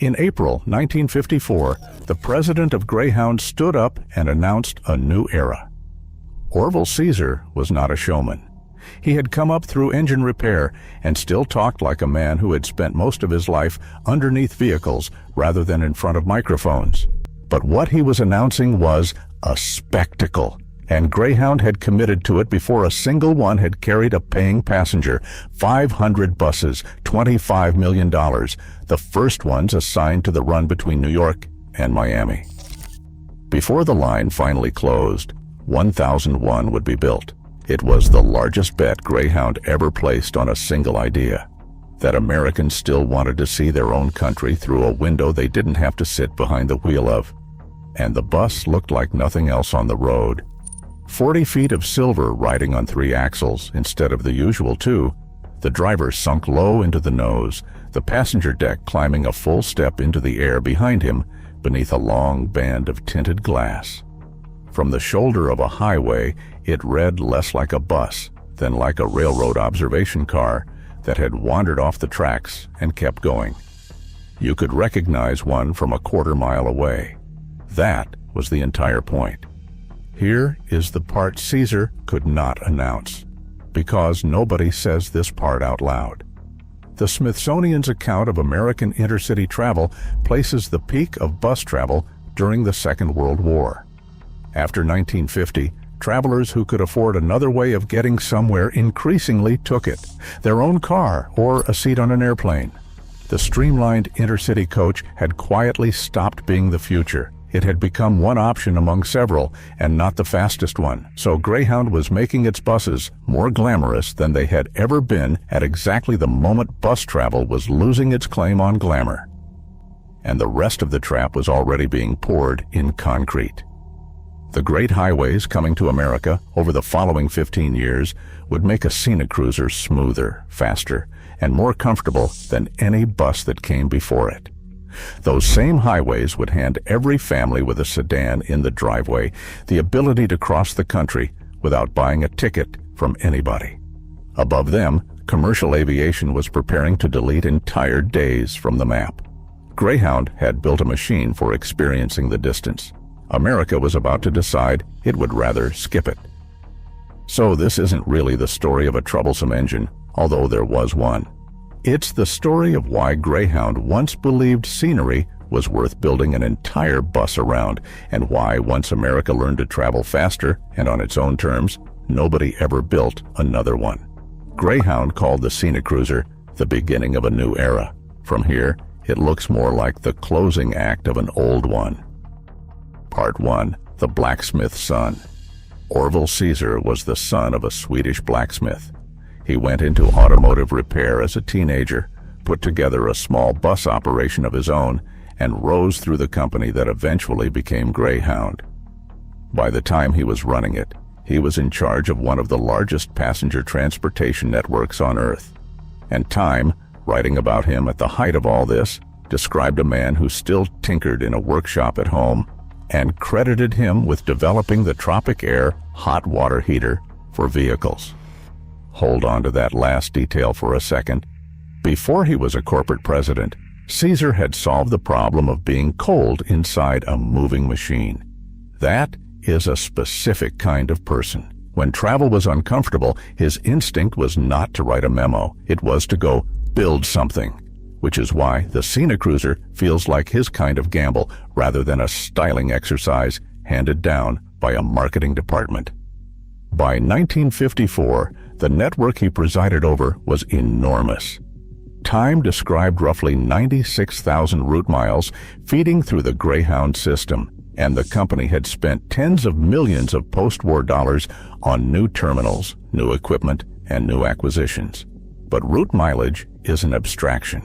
In April 1954, the president of Greyhound stood up and announced a new era. Orville Caesar was not a showman. He had come up through engine repair and still talked like a man who had spent most of his life underneath vehicles rather than in front of microphones. But what he was announcing was a spectacle, and Greyhound had committed to it before a single one had carried a paying passenger. 500 buses, $25 million, the first ones assigned to the run between New York and Miami. Before the line finally closed, 1001 would be built. It was the largest bet Greyhound ever placed on a single idea, that Americans still wanted to see their own country through a window they didn't have to sit behind the wheel of. And the bus looked like nothing else on the road. 40 feet of silver riding on 3 axles instead of the usual 2, the driver sunk low into the nose, the passenger deck climbing a full step into the air behind him beneath a long band of tinted glass. From the shoulder of a highway, it read less like a bus than like a railroad observation car that had wandered off the tracks and kept going. You could recognize one from a quarter-mile away. That was the entire point. Here is the part Caesar could not announce, because nobody says this part out loud. The Smithsonian's account of American intercity travel places the peak of bus travel during the Second World War. After 1950, travelers who could afford another way of getting somewhere increasingly took it, their own car or a seat on an airplane. The streamlined intercity coach had quietly stopped being the future. It had become one option among several, and not the fastest one. So Greyhound was making its buses more glamorous than they had ever been at exactly the moment bus travel was losing its claim on glamour. And the rest of the trap was already being poured in concrete. The great highways coming to America over the following 15 years would make a Scenicruiser smoother, faster, and more comfortable than any bus that came before it. Those same highways would hand every family with a sedan in the driveway the ability to cross the country without buying a ticket from anybody. Above them, commercial aviation was preparing to delete entire days from the map. Greyhound had built a machine for experiencing the distance. America was about to decide it would rather skip it. So this isn't really the story of a troublesome engine, although there was one. It's the story of why Greyhound once believed scenery was worth building an entire bus around, and why, once America learned to travel faster and on its own terms, nobody ever built another one. Greyhound called the Scenicruiser the beginning of a new era. From here, it looks more like the closing act of an old one. Part 1. The Blacksmith's Son. Orville Caesar was the son of a Swedish blacksmith. He went into automotive repair as a teenager, put together a small bus operation of his own, and rose through the company that eventually became Greyhound. By the time he was running it, he was in charge of one of the largest passenger transportation networks on Earth. And Time, writing about him at the height of all this, described a man who still tinkered in a workshop at home, and credited him with developing the tropic air hot water heater for vehicles. Hold on to that last detail for a second. Before he was a corporate president, Caesar had solved the problem of being cold inside a moving machine. That is a specific kind of person. When travel was uncomfortable, his instinct was not to write a memo. It was to go build something, which is why the Scenicruiser feels like his kind of gamble rather than a styling exercise handed down by a marketing department. By 1954, the network he presided over was enormous. Time described roughly 96,000 route miles feeding through the Greyhound system, and the company had spent tens of millions of post-war dollars on new terminals, new equipment, and new acquisitions. But route mileage is an abstraction.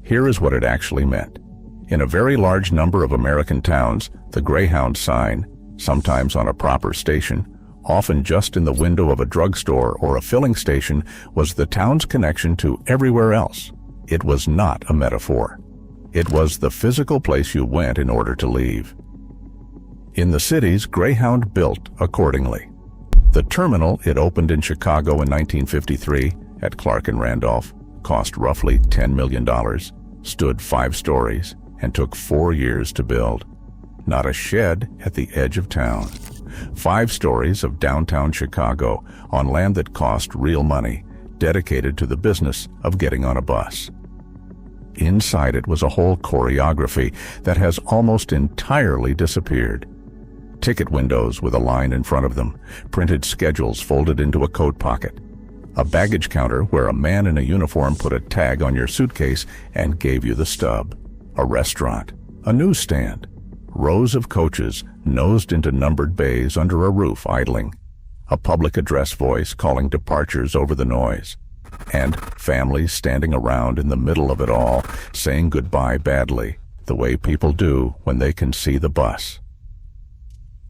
Here is what it actually meant. In a very large number of American towns, the Greyhound sign, sometimes on a proper station, often just in the window of a drugstore or a filling station, was the town's connection to everywhere else. It was not a metaphor. It was the physical place you went in order to leave. In the cities, Greyhound built accordingly. The terminal it opened in Chicago in 1953 at Clark and Randolph cost roughly $10 million, stood 5 stories, and took 4 years to build. Not a shed at the edge of town. 5 stories of downtown Chicago on land that cost real money, dedicated to the business of getting on a bus. Inside it was a whole choreography that has almost entirely disappeared. Ticket windows with a line in front of them, printed schedules folded into a coat pocket, a baggage counter where a man in a uniform put a tag on your suitcase and gave you the stub, a restaurant, a newsstand, rows of coaches nosed into numbered bays under a roof idling, a public address voice calling departures over the noise, and families standing around in the middle of it all, saying goodbye badly, the way people do when they can see the bus.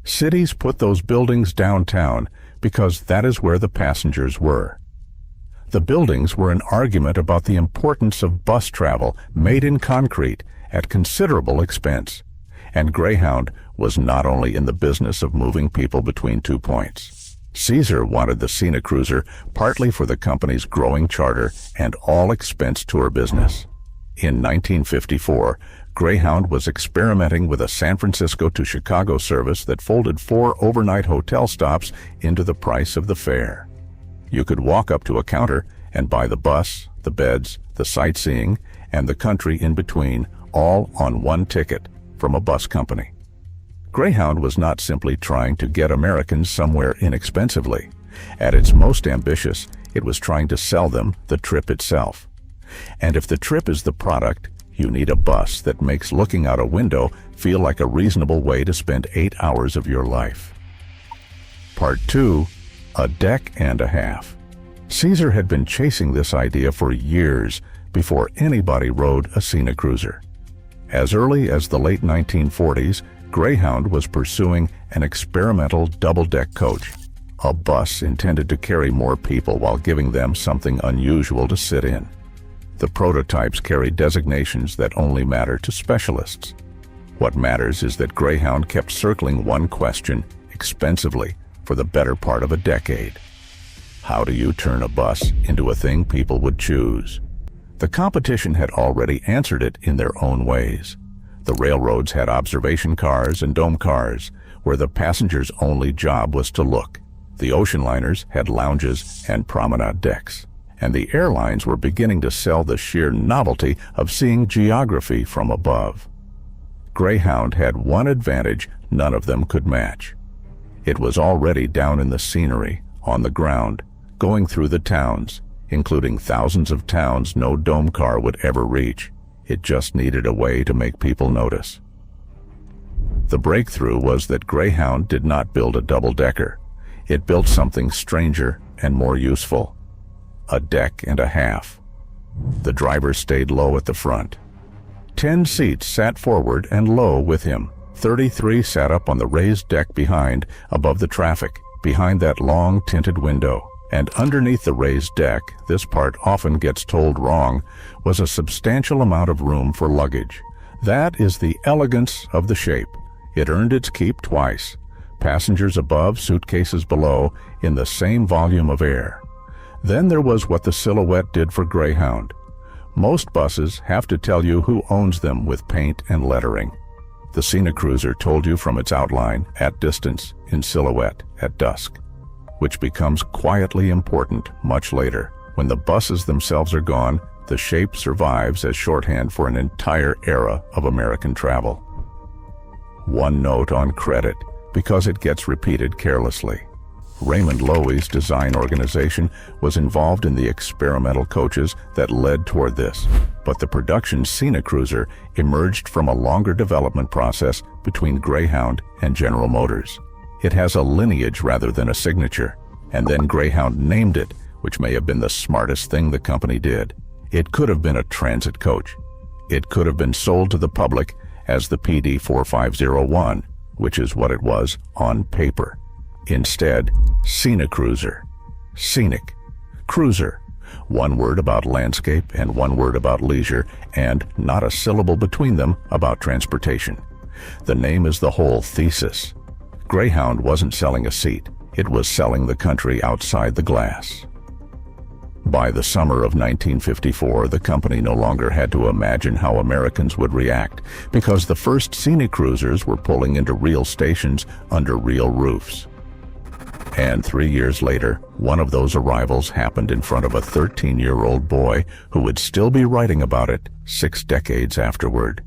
Cities put those buildings downtown because that is where the passengers were. The buildings were an argument about the importance of bus travel made in concrete at considerable expense, and Greyhound was not only in the business of moving people between 2 points. Caesar wanted the Scenicruiser partly for the company's growing charter and all-expense tour business. In 1954, Greyhound was experimenting with a San Francisco to Chicago service that folded 4 overnight hotel stops into the price of the fare. You could walk up to a counter and buy the bus, the beds, the sightseeing, and the country in between, all on one ticket from a bus company. Greyhound was not simply trying to get Americans somewhere inexpensively. At its most ambitious, it was trying to sell them the trip itself. And if the trip is the product, you need a bus that makes looking out a window feel like a reasonable way to spend 8 hours of your life. Part 2, a deck and a half. Caesar had been chasing this idea for years before anybody rode a Scenicruiser. As early as the late 1940s, Greyhound was pursuing an experimental double-deck coach, a bus intended to carry more people while giving them something unusual to sit in. The prototypes carried designations that only matter to specialists. What matters is that Greyhound kept circling one question expensively for the better part of a decade. How do you turn a bus into a thing people would choose? The competition had already answered it in their own ways. The railroads had observation cars and dome cars, where the passenger's only job was to look. The ocean liners had lounges and promenade decks. And the airlines were beginning to sell the sheer novelty of seeing geography from above. Greyhound had one advantage none of them could match. It was already down in the scenery, on the ground, going through the towns, including thousands of towns no dome car would ever reach. It just needed a way to make people notice. The breakthrough was that Greyhound did not build a double-decker. It built something stranger and more useful. A deck and a half. The driver stayed low at the front. 10 seats sat forward and low with him. 33 sat up on the raised deck behind, above the traffic, behind that long tinted window. And underneath the raised deck, this part often gets told wrong, was a substantial amount of room for luggage. That is the elegance of the shape. It earned its keep twice. Passengers above, suitcases below, in the same volume of air. Then there was what the silhouette did for Greyhound. Most buses have to tell you who owns them with paint and lettering. The Scenicruiser told you from its outline, at distance, in silhouette, at dusk, which becomes quietly important much later. When the buses themselves are gone, the shape survives as shorthand for an entire era of American travel. One note on credit, because it gets repeated carelessly. Raymond Loewy's design organization was involved in the experimental coaches that led toward this, but the production Scenicruiser emerged from a longer development process between Greyhound and General Motors. It has a lineage rather than a signature, and then Greyhound named it, which may have been the smartest thing the company did. It could have been a transit coach. It could have been sold to the public as the PD 4501, which is what it was on paper. Instead, Scenicruiser. Scenic. Cruiser. One word about landscape and one word about leisure, and not a syllable between them about transportation. The name is the whole thesis. Greyhound wasn't selling a seat. It was selling the country outside the glass. By the summer of 1954, the company no longer had to imagine how Americans would react, because the first Scenicruisers were pulling into real stations under real roofs. And 3 years later, one of those arrivals happened in front of a 13-year-old boy who would still be writing about it 6 decades afterward.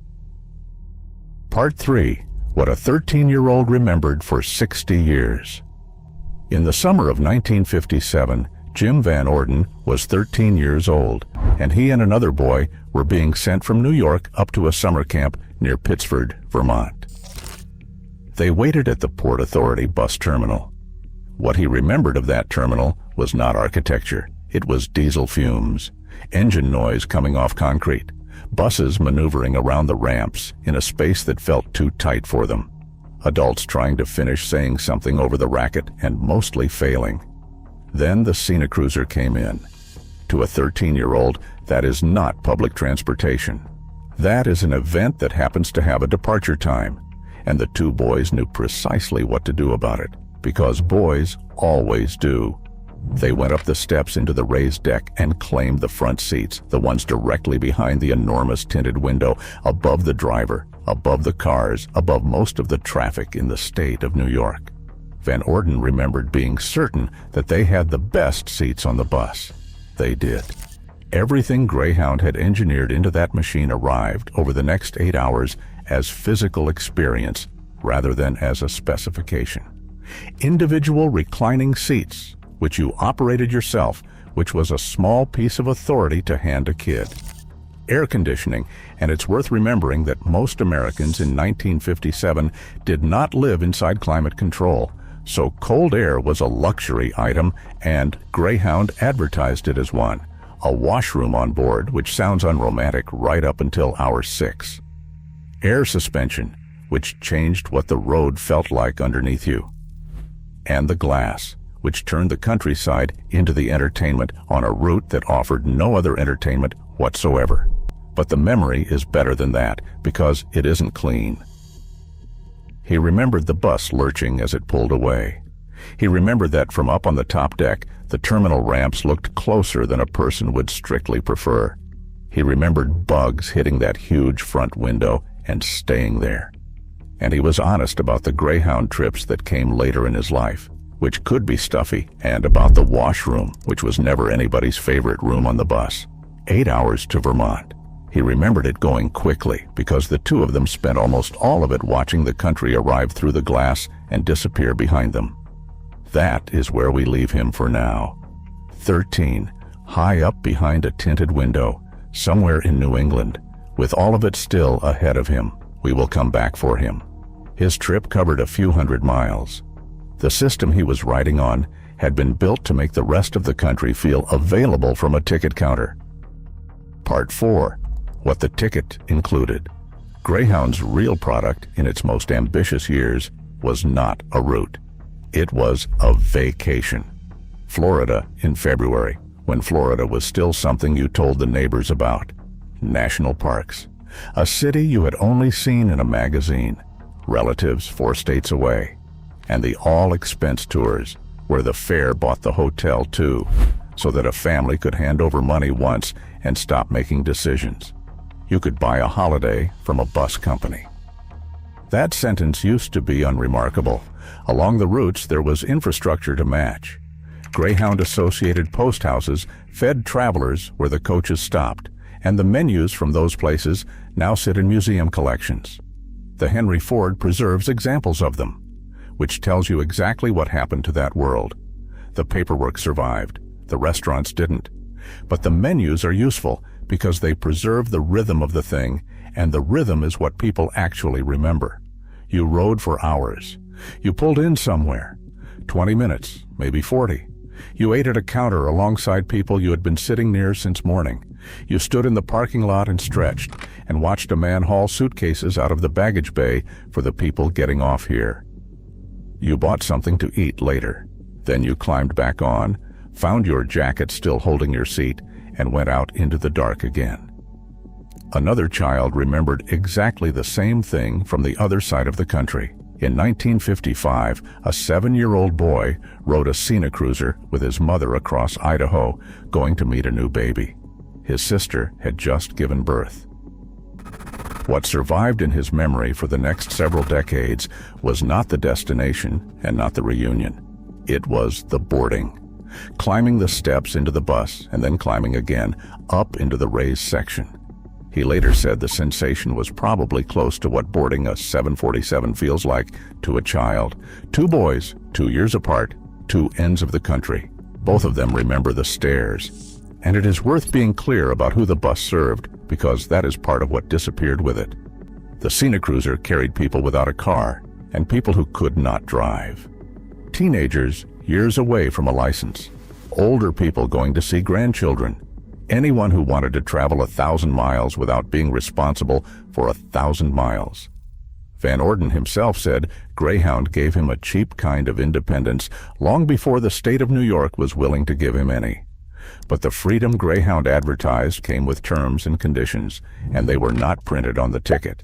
Part 3. What a 13-year-old remembered for 60 years. In the summer of 1957, Jim Van Orden was 13 years old, and he and another boy were being sent from New York up to a summer camp near Pittsford, Vermont. They waited at the Port Authority bus terminal. What he remembered of that terminal was not architecture. It was diesel fumes, engine noise coming off concrete, buses maneuvering around the ramps in a space that felt too tight for them, adults trying to finish saying something over the racket and mostly failing. Then the Scenicruiser came in. To a 13-year-old, that is not public transportation. That is an event that happens to have a departure time, and the two boys knew precisely what to do about it, because boys always do. They went up the steps into the raised deck and claimed the front seats, the ones directly behind the enormous tinted window, above the driver, above the cars, above most of the traffic in the state of New York. Van Orden remembered being certain that they had the best seats on the bus. They did. Everything Greyhound had engineered into that machine arrived over the next 8 hours as physical experience rather than as a specification. Individual reclining seats, which you operated yourself, which was a small piece of authority to hand a kid. Air conditioning, and it's worth remembering that most Americans in 1957 did not live inside climate control, so cold air was a luxury item, and Greyhound advertised it as one. A washroom on board, which sounds unromantic right up until hour 6. Air suspension, which changed what the road felt like underneath you. And the glass, which turned the countryside into the entertainment on a route that offered no other entertainment whatsoever. But the memory is better than that, because it isn't clean. He remembered the bus lurching as it pulled away. He remembered that from up on the top deck, the terminal ramps looked closer than a person would strictly prefer. He remembered bugs hitting that huge front window and staying there. And he was honest about the Greyhound trips that came later in his life, which could be stuffy, and about the washroom, which was never anybody's favorite room on the bus. 8 hours to Vermont. He remembered it going quickly, because the two of them spent almost all of it watching the country arrive through the glass and disappear behind them. That is where we leave him for now. 13, high up behind a tinted window, somewhere in New England, with all of it still ahead of him. We will come back for him. His trip covered a few hundred miles. The system he was riding on had been built to make the rest of the country feel available from a ticket counter. Part 4. What the ticket included. Greyhound's real product in its most ambitious years was not a route. It was a vacation. Florida in February, when Florida was still something you told the neighbors about. National parks. A city you had only seen in a magazine. Relatives 4 states away. And the all-expense tours, where the fare bought the hotel too, so that a family could hand over money once and stop making decisions. You could buy a holiday from a bus company. That sentence used to be unremarkable. Along the routes there was infrastructure to match. Greyhound-associated post houses fed travelers where the coaches stopped, and the menus from those places now sit in museum collections. The Henry Ford preserves examples of them, which tells you exactly what happened to that world. The paperwork survived, the restaurants didn't. But the menus are useful because they preserve the rhythm of the thing, and the rhythm is what people actually remember. You rode for hours. You pulled in somewhere. 20 minutes, maybe 40. You ate at a counter alongside people you had been sitting near since morning. You stood in the parking lot and stretched, and watched a man haul suitcases out of the baggage bay for the people getting off here. You bought something to eat later. Then you climbed back on, found your jacket still holding your seat, and went out into the dark again. Another child remembered exactly the same thing from the other side of the country. In 1955, a 7-year-old boy rode a Scenicruiser with his mother across Idaho, going to meet a new baby. His sister had just given birth. What survived in his memory for the next several decades was not the destination and not the reunion. It was the boarding. Climbing the steps into the bus and then climbing again up into the raised section. He later said the sensation was probably close to what boarding a 747 feels like to a child. 2 boys, 2 years apart, 2 ends of the country. Both of them remember the stairs. And it is worth being clear about who the bus served, because that is part of what disappeared with it. The Scenicruiser carried people without a car and people who could not drive. Teenagers years away from a license. Older people going to see grandchildren. Anyone who wanted to travel 1,000 miles without being responsible for 1,000 miles. Van Orden himself said Greyhound gave him a cheap kind of independence long before the state of New York was willing to give him any. But the freedom Greyhound advertised came with terms and conditions, and they were not printed on the ticket.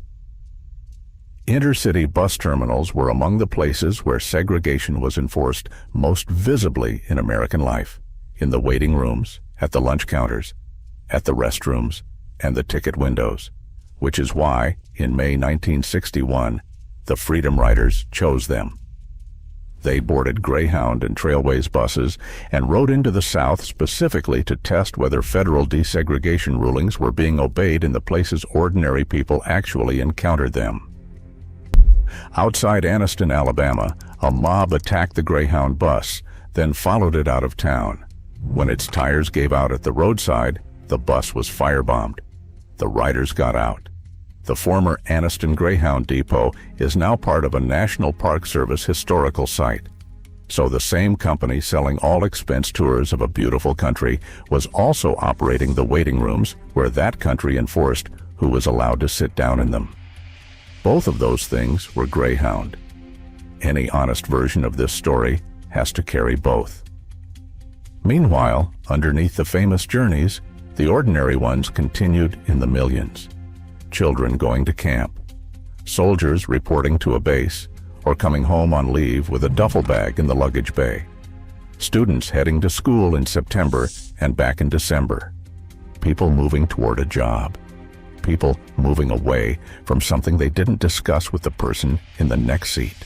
Intercity bus terminals were among the places where segregation was enforced most visibly in American life. In the waiting rooms, at the lunch counters, at the restrooms, and the ticket windows, which is why, in May 1961, the Freedom Riders chose them. They boarded Greyhound and Trailways buses and rode into the South specifically to test whether federal desegregation rulings were being obeyed in the places ordinary people actually encountered them. Outside Anniston, Alabama, a mob attacked the Greyhound bus, then followed it out of town. When its tires gave out at the roadside, the bus was firebombed. The riders got out. The former Anniston Greyhound Depot is now part of a National Park Service historical site. So the same company selling all-expense tours of a beautiful country was also operating the waiting rooms where that country enforced who was allowed to sit down in them. Both of those things were Greyhound. Any honest version of this story has to carry both. Meanwhile, underneath the famous journeys, the ordinary ones continued in the millions. Children going to camp, soldiers reporting to a base, or coming home on leave with a duffel bag in the luggage bay. Students heading to school in September and back in December. People moving toward a job. People moving away from something they didn't discuss with the person in the next seat.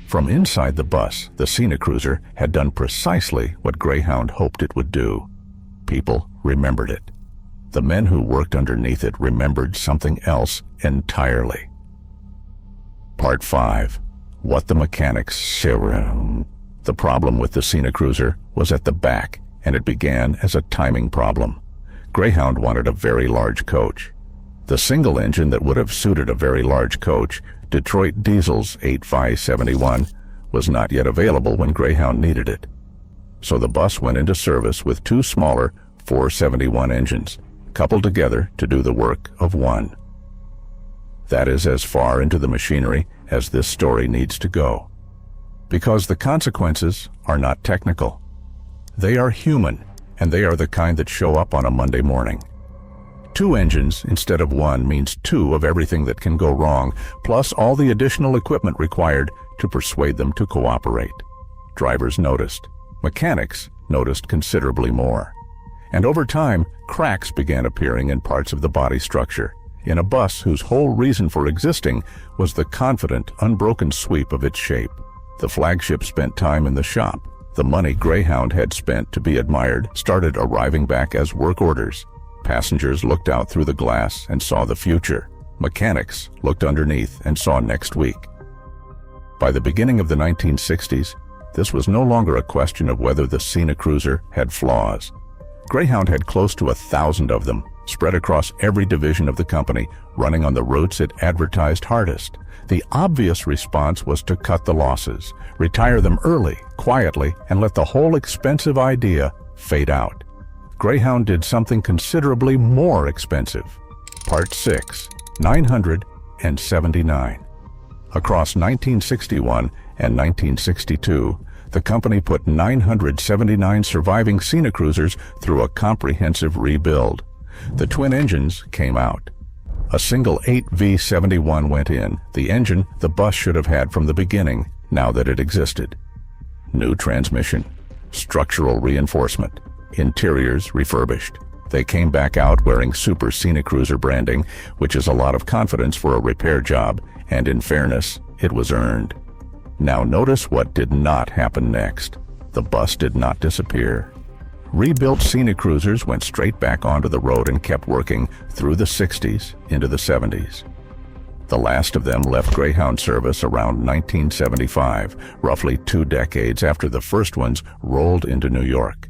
From inside the bus, the Scenicruiser had done precisely what Greyhound hoped it would do. People remembered it. The men who worked underneath it remembered something else entirely. Part 5. What the mechanics said. The problem with the Scenicruiser was at the back, and it began as a timing problem. Greyhound wanted a very large coach. The single engine that would have suited a very large coach, Detroit Diesel's 8571, was not yet available when Greyhound needed it. So the bus went into service with 2 smaller 471 engines, coupled together to do the work of one. That is as far into the machinery as this story needs to go. Because the consequences are not technical. They are human, and they are the kind that show up on a Monday morning. 2 engines instead of 1 means 2 of everything that can go wrong, plus all the additional equipment required to persuade them to cooperate. Drivers noticed. Mechanics noticed considerably more. And over time, cracks began appearing in parts of the body structure, in a bus whose whole reason for existing was the confident, unbroken sweep of its shape. The flagship spent time in the shop. The money Greyhound had spent to be admired started arriving back as work orders. Passengers looked out through the glass and saw the future. Mechanics looked underneath and saw next week. By the beginning of the 1960s, this was no longer a question of whether the Scenicruiser had flaws. Greyhound had close to 1,000 of them, spread across every division of the company, running on the routes it advertised hardest. The obvious response was to cut the losses, retire them early, quietly, and let the whole expensive idea fade out. Greyhound did something considerably more expensive. Part 6, 979. Across 1961 and 1962, the company put 979 surviving Scenicruisers through a comprehensive rebuild. The twin engines came out. A single 8V71 went in, the engine the bus should have had from the beginning, now that it existed. New transmission, structural reinforcement, interiors refurbished. They came back out wearing Super Scenicruiser branding, which is a lot of confidence for a repair job, and in fairness, it was earned. Now notice what did not happen next. The bus did not disappear. Rebuilt Scenicruisers went straight back onto the road and kept working through the 60s into the 70s. The last of them left Greyhound service around 1975, roughly 2 decades after the first ones rolled into New York.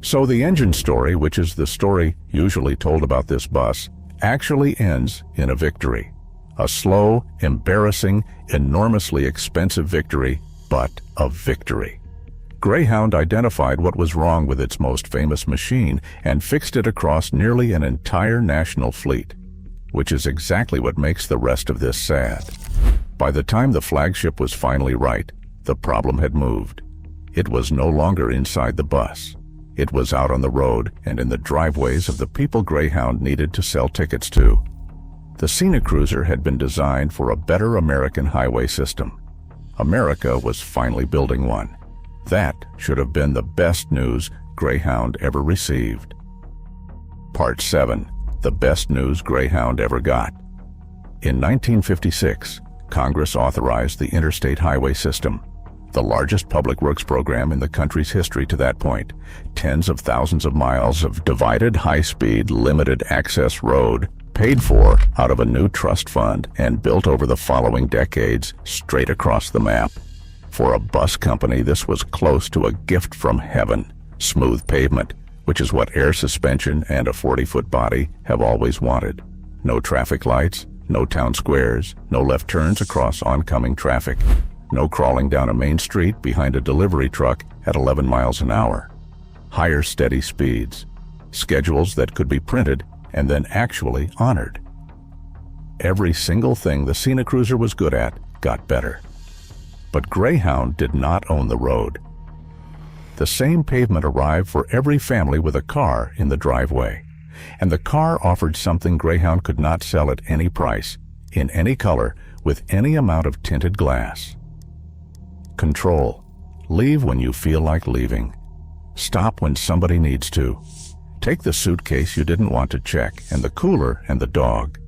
So the engine story, which is the story usually told about this bus, actually ends in a victory. A slow, embarrassing, enormously expensive victory, but a victory. Greyhound identified what was wrong with its most famous machine and fixed it across nearly an entire national fleet, which is exactly what makes the rest of this sad. By the time the flagship was finally right, the problem had moved. It was no longer inside the bus. It was out on the road and in the driveways of the people Greyhound needed to sell tickets to. The Scenicruiser had been designed for a better American highway system. America was finally building one. That should have been the best news Greyhound ever received. Part 7. The best news Greyhound ever got. In 1956, Congress authorized the interstate highway system, the largest public works program in the country's history to that point. Tens of thousands of miles of divided high-speed, limited-access road, paid for out of a new trust fund and built over the following decades straight across the map. For a bus company, this was close to a gift from heaven. Smooth pavement, which is what air suspension and a 40-foot body have always wanted. No traffic lights, no town squares, no left turns across oncoming traffic, no crawling down a main street behind a delivery truck at 11 miles an hour. Higher steady speeds, schedules that could be printed and then actually honored. Every single thing the Scenicruiser was good at got better. But Greyhound did not own the road. The same pavement arrived for every family with a car in the driveway, and the car offered something Greyhound could not sell at any price, in any color, with any amount of tinted glass. Control. Leave when you feel like leaving. Stop when somebody needs to. Take the suitcase you didn't want to check, and the cooler and the dog.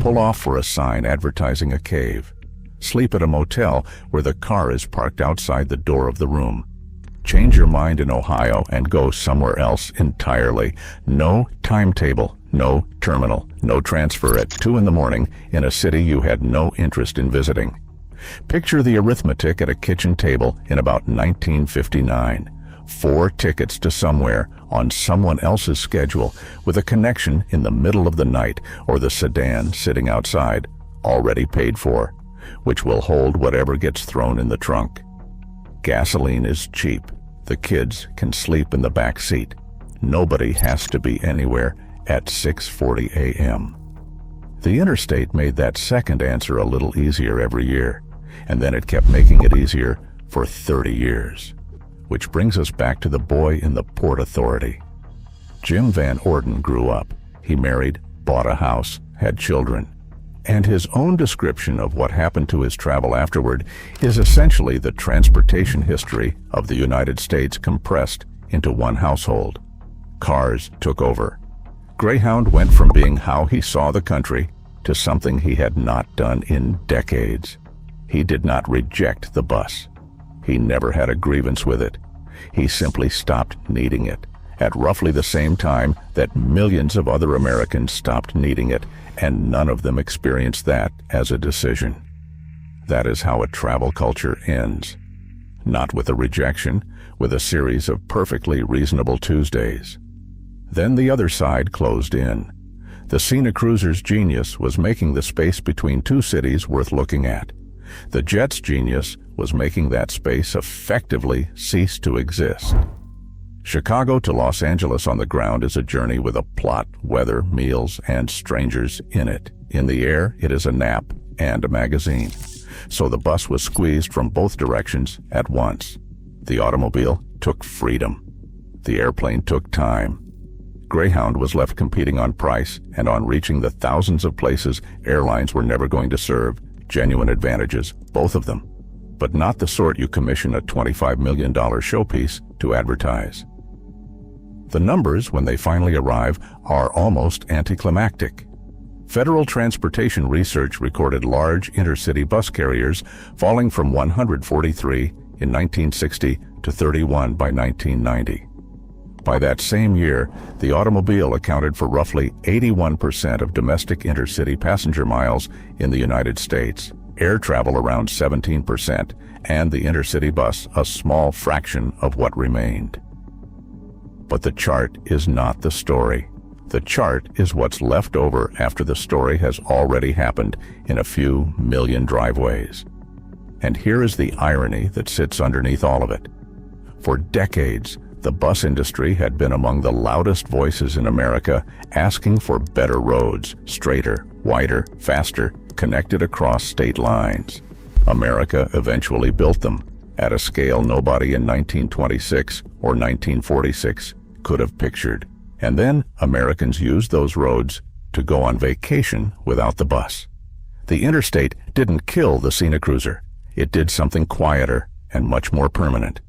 Pull off for a sign advertising a cave. Sleep at a motel where the car is parked outside the door of the room. Change your mind in Ohio and go somewhere else entirely. No timetable, no terminal, no transfer at 2 in the morning in a city you had no interest in visiting. Picture the arithmetic at a kitchen table in about 1959. 4 tickets to somewhere on someone else's schedule with a connection in the middle of the night, or the sedan sitting outside, already paid for, which will hold whatever gets thrown in the trunk. Gasoline is cheap. The kids can sleep in the back seat. Nobody has to be anywhere at 6:40 a.m. The interstate made that second answer a little easier every year, and then it kept making it easier for 30 years. Which brings us back to the boy in the Port Authority. Jim Van Orden grew up. He married, bought a house, had children. And his own description of what happened to his travel afterward is essentially the transportation history of the United States compressed into one household. Cars took over. Greyhound went from being how he saw the country to something he had not done in decades. He did not reject the bus. He never had a grievance with it. He simply stopped needing it, at roughly the same time that millions of other Americans stopped needing it, and none of them experienced that as a decision. That is how a travel culture ends. Not with a rejection, with a series of perfectly reasonable Tuesdays. Then the other side closed in. The Scenicruiser's genius was making the space between two cities worth looking at. The jet's genius was making that space effectively cease to exist. Chicago to Los Angeles on the ground is a journey with a plot, weather, meals, and strangers in it. In the air, it is a nap and a magazine. So the bus was squeezed from both directions at once. The automobile took freedom. The airplane took time. Greyhound was left competing on price and on reaching the thousands of places airlines were never going to serve. Genuine advantages, both of them, but not the sort you commission a $25 million showpiece to advertise. The numbers, when they finally arrive, are almost anticlimactic. Federal Transportation Research recorded large intercity bus carriers falling from 143 in 1960 to 31 by 1990. By that same year, the automobile accounted for roughly 81% of domestic intercity passenger miles in the United States, air travel around 17%, and the intercity bus a small fraction of what remained. But the chart is not the story. The chart is what's left over after the story has already happened in a few million driveways. And here is the irony that sits underneath all of it. For decades, the bus industry had been among the loudest voices in America asking for better roads, straighter, wider, faster, connected across state lines. America eventually built them at a scale nobody in 1926 or 1946 could have pictured. And then Americans used those roads to go on vacation without the bus. The interstate didn't kill the Scenicruiser. It did something quieter and much more permanent.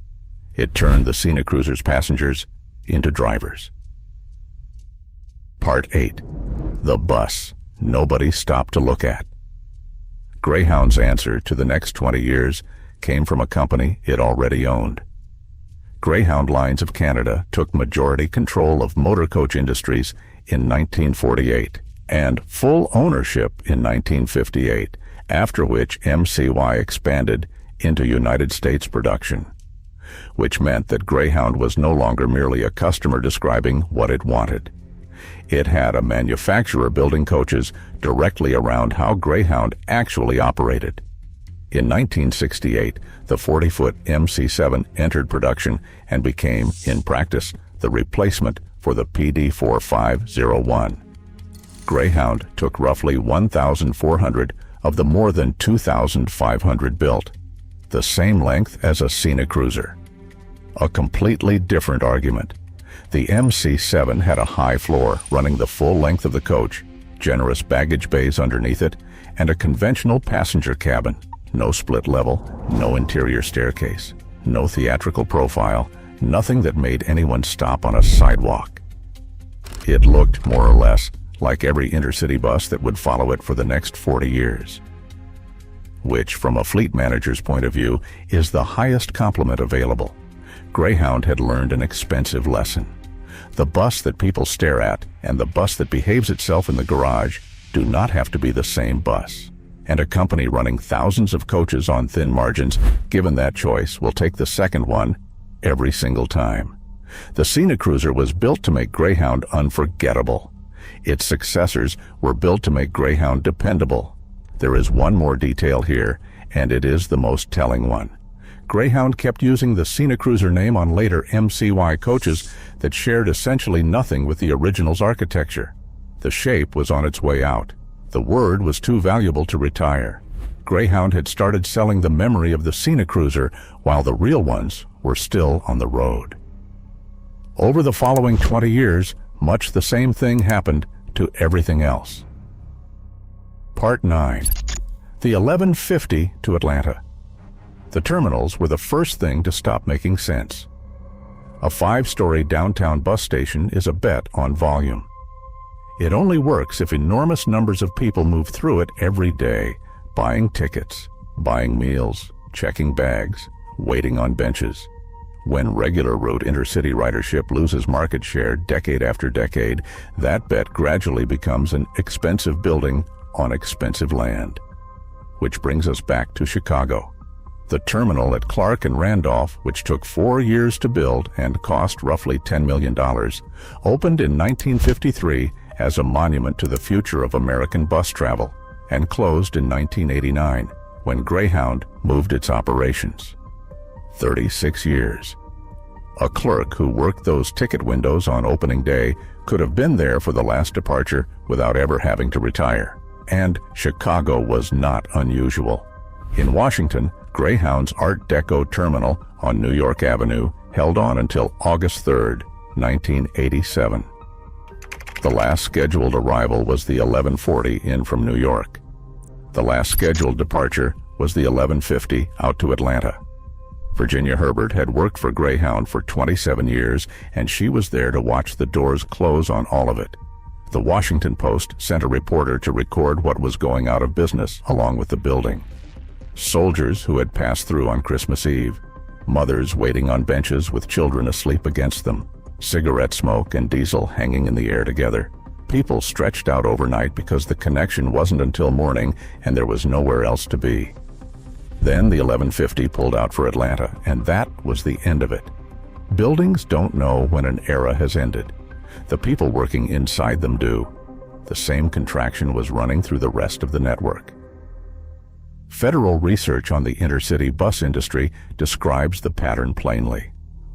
It turned the Scenicruiser's passengers into drivers. Part 8. The bus nobody stopped to look at. Greyhound's answer to the next 20 years came from a company it already owned. Greyhound Lines of Canada took majority control of motor coach industries in 1948 and full ownership in 1958, after which MCY expanded into United States production, which meant that Greyhound was no longer merely a customer describing what it wanted. It had a manufacturer building coaches directly around how Greyhound actually operated. In 1968, the 40-foot MC7 entered production and became, in practice, the replacement for the PD4501. Greyhound took roughly 1,400 of the more than 2,500 built, the same length as a Scenicruiser. A completely different argument. The MC7 had a high floor running the full length of the coach, generous baggage bays underneath it, and a conventional passenger cabin. No split level, no interior staircase, no theatrical profile, nothing that made anyone stop on a sidewalk. It looked, more or less, like every intercity bus that would follow it for the next 40 years. Which, from a fleet manager's point of view, is the highest compliment available. Greyhound had learned an expensive lesson. The bus that people stare at and the bus that behaves itself in the garage do not have to be the same bus. And a company running thousands of coaches on thin margins, given that choice, will take the second one every single time. The Scenicruiser was built to make Greyhound unforgettable. Its successors were built to make Greyhound dependable. There is one more detail here, and it is the most telling one. Greyhound kept using the Scenicruiser name on later MCY coaches that shared essentially nothing with the original's architecture. The shape was on its way out. The word was too valuable to retire. Greyhound had started selling the memory of the Scenicruiser while the real ones were still on the road. Over the following 20 years, much the same thing happened to everything else. Part 9. The 1150 to Atlanta. The terminals were the first thing to stop making sense. A 5-story downtown bus station is a bet on volume. It only works if enormous numbers of people move through it every day, buying tickets, buying meals, checking bags, waiting on benches. When regular route intercity ridership loses market share decade after decade, that bet gradually becomes an expensive building on expensive land. Which brings us back to Chicago. The terminal at Clark and Randolph, which took 4 years to build and cost roughly $10 million, opened in 1953 as a monument to the future of American bus travel, and closed in 1989 when Greyhound moved its operations. 36 years. A clerk who worked those ticket windows on opening day could have been there for the last departure without ever having to retire. And Chicago was not unusual. In Washington, Greyhound's Art Deco terminal on New York Avenue held on until August 3, 1987. The last scheduled arrival was the 1140 in from New York. The last scheduled departure was the 1150 out to Atlanta. Virginia Herbert had worked for Greyhound for 27 years, and she was there to watch the doors close on all of it. The Washington Post sent a reporter to record what was going out of business along with the building. Soldiers who had passed through on Christmas Eve, mothers waiting on benches with children asleep against them, cigarette smoke and diesel hanging in the air together. People stretched out overnight because the connection wasn't until morning and there was nowhere else to be. Then the 1150 pulled out for Atlanta, and that was the end of it. Buildings don't know when an era has ended. The people working inside them do. The same contraction was running through the rest of the network. Federal research on the intercity bus industry describes the pattern plainly.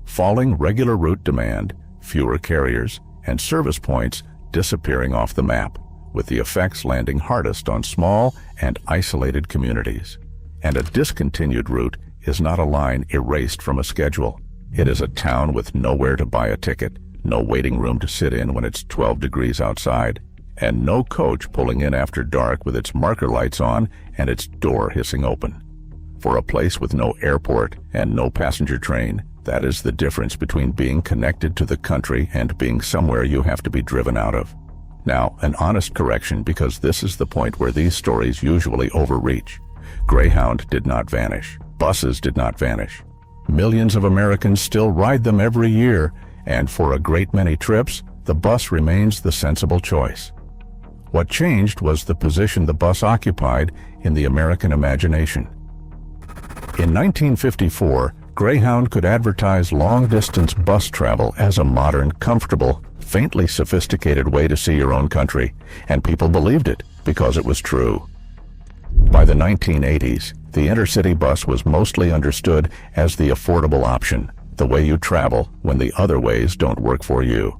Falling regular route demand, fewer carriers, and service points disappearing off the map, with the effects landing hardest on small and isolated communities. And a discontinued route is not a line erased from a schedule. It is a town with nowhere to buy a ticket, no waiting room to sit in when it's 12 degrees outside, and no coach pulling in after dark with its marker lights on and its door hissing open. For a place with no airport and no passenger train, that is the difference between being connected to the country and being somewhere you have to be driven out of. Now, an honest correction, because this is the point where these stories usually overreach. Greyhound did not vanish. Buses did not vanish. Millions of Americans still ride them every year, and for a great many trips, the bus remains the sensible choice. What changed was the position the bus occupied in the American imagination. In 1954, Greyhound could advertise long-distance bus travel as a modern, comfortable, faintly sophisticated way to see your own country, and people believed it because it was true. By the 1980s, the intercity bus was mostly understood as the affordable option, the way you travel when the other ways don't work for you.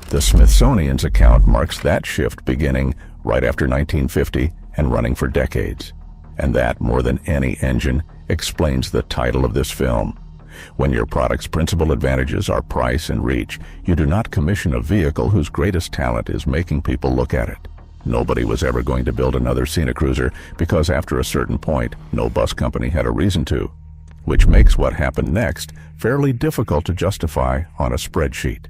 The Smithsonian's account marks that shift beginning right after 1950 and running for decades. And that, more than any engine, explains the title of this film. When your product's principal advantages are price and reach, you do not commission a vehicle whose greatest talent is making people look at it. Nobody was ever going to build another Scenicruiser because after a certain point, no bus company had a reason to, which makes what happened next fairly difficult to justify on a spreadsheet.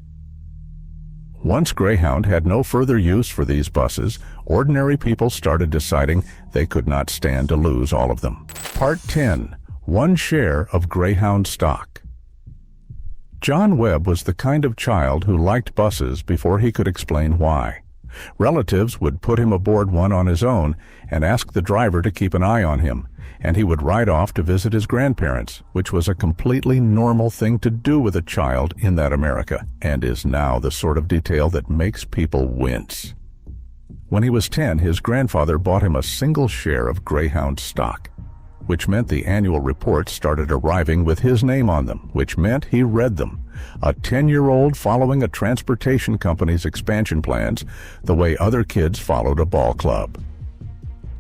Once Greyhound had no further use for these buses, ordinary people started deciding they could not stand to lose all of them. Part 10. 1 share of Greyhound stock. John Webb was the kind of child who liked buses before he could explain why. Relatives would put him aboard one on his own and ask the driver to keep an eye on him, and he would ride off to visit his grandparents, which was a completely normal thing to do with a child in that America, and is now the sort of detail that makes people wince. When he was 10, his grandfather bought him a single share of Greyhound stock, which meant the annual reports started arriving with his name on them, which meant he read them. A 10-year-old following a transportation company's expansion plans the way other kids followed a ball club.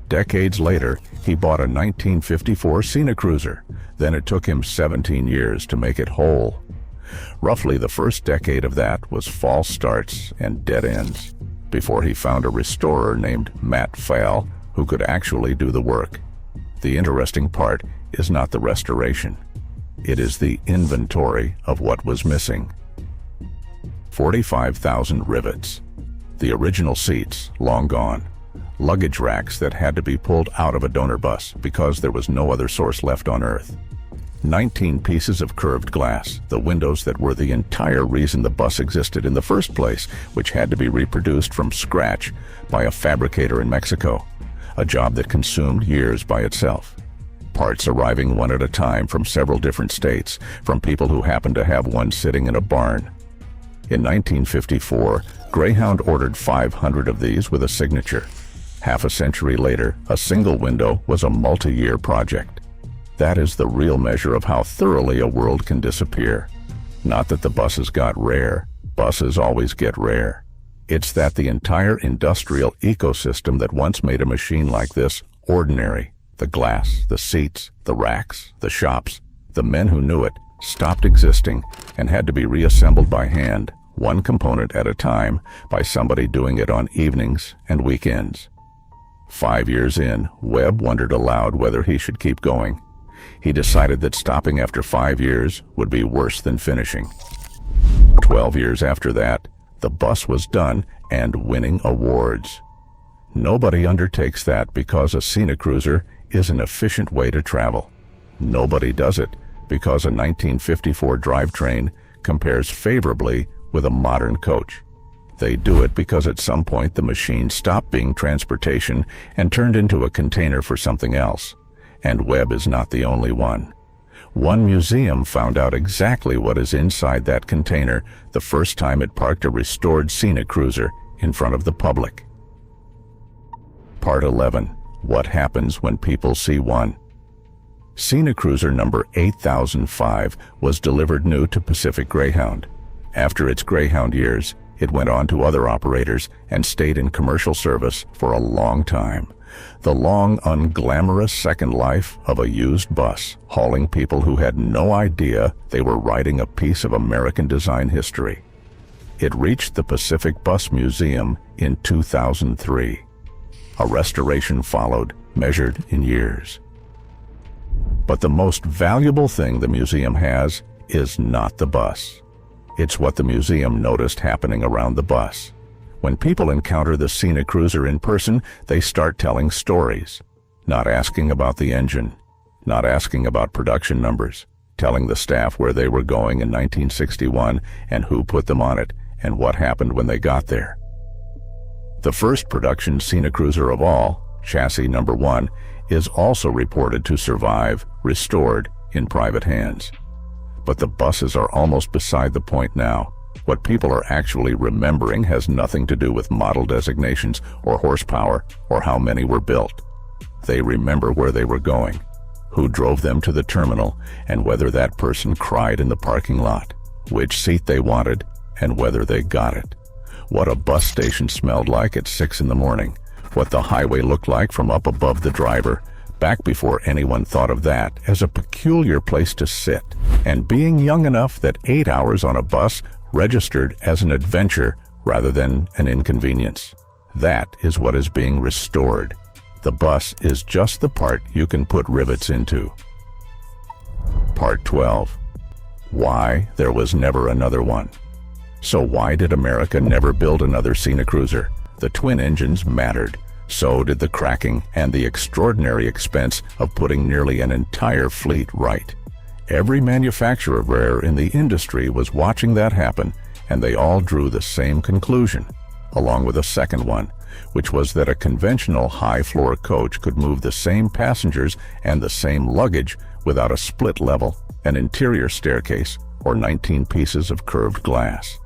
Decades later, he bought a 1954 Scenicruiser. Then it took him 17 years to make it whole. Roughly the first decade of that was false starts and dead ends, before he found a restorer named Matt Fail who could actually do the work. The interesting part is not the restoration. It is the inventory of what was missing. 45,000 rivets. The original seats, long gone. Luggage racks that had to be pulled out of a donor bus because there was no other source left on Earth. 19 pieces of curved glass, the windows that were the entire reason the bus existed in the first place, which had to be reproduced from scratch by a fabricator in Mexico, a job that consumed years by itself. Parts arriving one at a time from several different states, from people who happened to have one sitting in a barn. In 1954, Greyhound ordered 500 of these with a signature. Half a century later, a single window was a multi-year project. That is the real measure of how thoroughly a world can disappear. Not that the buses got rare. Buses always get rare. It's that the entire industrial ecosystem that once made a machine like this ordinary, the glass, the seats, the racks, the shops, the men who knew it, stopped existing and had to be reassembled by hand, one component at a time, by somebody doing it on evenings and weekends. 5 years in, Webb wondered aloud whether he should keep going. He decided that stopping after 5 years would be worse than finishing. 12 years after that, the bus was done and winning awards. Nobody undertakes that because a Scenicruiser is an efficient way to travel. Nobody does it because a 1954 drivetrain compares favorably with a modern coach. They do it because at some point the machine stopped being transportation and turned into a container for something else. And Webb is not the only one. One museum found out exactly what is inside that container the first time it parked a restored Scenicruiser in front of the public. Part 11. What happens when people see one? Scenicruiser number 8005 was delivered new to Pacific Greyhound. After its Greyhound years, it went on to other operators and stayed in commercial service for a long time. The long, unglamorous second life of a used bus, hauling people who had no idea they were riding a piece of American design history. It reached the Pacific Bus Museum in 2003. A restoration followed, measured in years. But the most valuable thing the museum has is not the bus. It's what the museum noticed happening around the bus. When people encounter the Scenicruiser in person, they start telling stories, not asking about the engine, not asking about production numbers, telling the staff where they were going in 1961 and who put them on it and what happened when they got there. The first production Scenicruiser of all, chassis number 1, is also reported to survive, restored, in private hands. But the buses are almost beside the point now. What people are actually remembering has nothing to do with model designations or horsepower or how many were built. They remember where they were going, who drove them to the terminal, and whether that person cried in the parking lot, which seat they wanted, and whether they got it. What a bus station smelled like at 6 in the morning, what the highway looked like from up above the driver, back before anyone thought of that as a peculiar place to sit, and being young enough that 8 hours on a bus registered as an adventure rather than an inconvenience. That is what is being restored. The bus is just the part you can put rivets into. Part 12. Why there was never another one. So why did America never build another Scenicruiser? The twin engines mattered. So did the cracking and the extraordinary expense of putting nearly an entire fleet right. Every manufacturer in the industry was watching that happen, and they all drew the same conclusion, along with a second one, which was that a conventional high-floor coach could move the same passengers and the same luggage without a split level, an interior staircase, or 19 pieces of curved glass.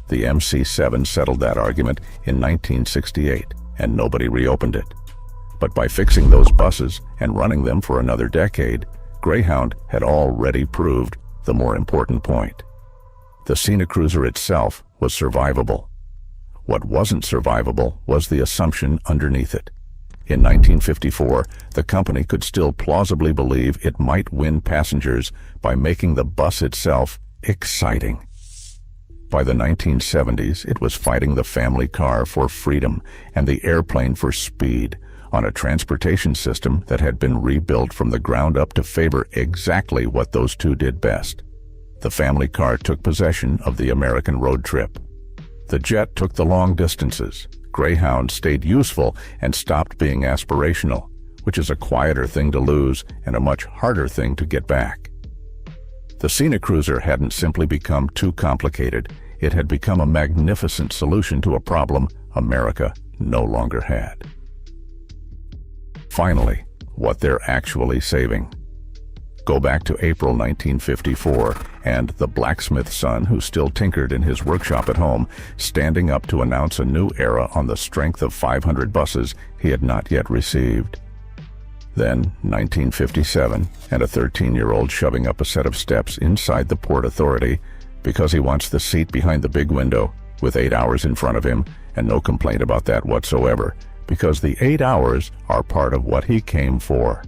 The MC7 settled that argument in 1968, and nobody reopened it. But by fixing those buses and running them for another decade, Greyhound had already proved the more important point. The Scenicruiser itself was survivable. What wasn't survivable was the assumption underneath it. In 1954, the company could still plausibly believe it might win passengers by making the bus itself exciting. By the 1970s, it was fighting the family car for freedom and the airplane for speed on a transportation system that had been rebuilt from the ground up to favor exactly what those two did best. The family car took possession of the American road trip. The jet took the long distances. Greyhound stayed useful and stopped being aspirational, which is a quieter thing to lose and a much harder thing to get back. The Scenicruiser hadn't simply become too complicated. It had become a magnificent solution to a problem America no longer had. Finally, what they're actually saving. Go back to April 1954, and the blacksmith's son, who still tinkered in his workshop at home, standing up to announce a new era on the strength of 500 buses he had not yet received. Then, 1957, and a 13-year-old shoving up a set of steps inside the Port Authority because he wants the seat behind the big window with 8 hours in front of him, and no complaint about that whatsoever, because the 8 hours are part of what he came for.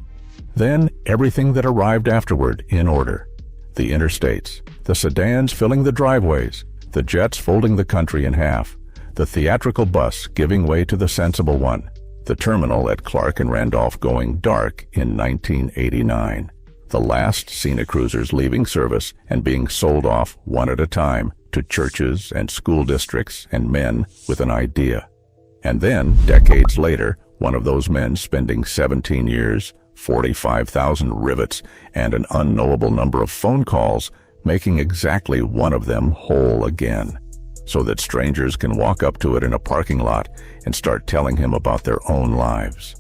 Then everything that arrived afterward in order. The interstates, the sedans filling the driveways, the jets folding the country in half, the theatrical bus giving way to the sensible one, the terminal at Clark and Randolph going dark in 1989, the last Scenicruisers leaving service and being sold off one at a time to churches and school districts and men with an idea. And then, decades later, one of those men spending 17 years, 45,000 rivets, and an unknowable number of phone calls, making exactly one of them whole again, so that strangers can walk up to it in a parking lot and start telling him about their own lives.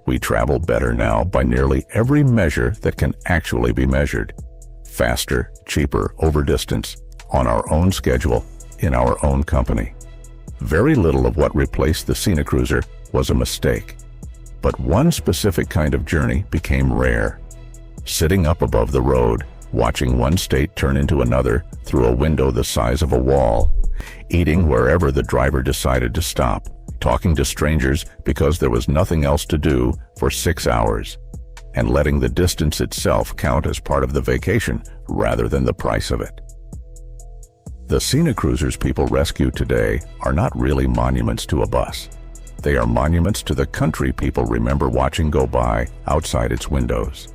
We travel better now by nearly every measure that can actually be measured. Faster, cheaper, over distance, on our own schedule, in our own company. Very little of what replaced the Scenicruiser was a mistake. But one specific kind of journey became rare. Sitting up above the road, watching one state turn into another through a window the size of a wall, eating wherever the driver decided to stop, talking to strangers because there was nothing else to do for 6 hours, and letting the distance itself count as part of the vacation rather than the price of it. The Scenicruisers people rescue today are not really monuments to a bus. They are monuments to the country people remember watching go by outside its windows.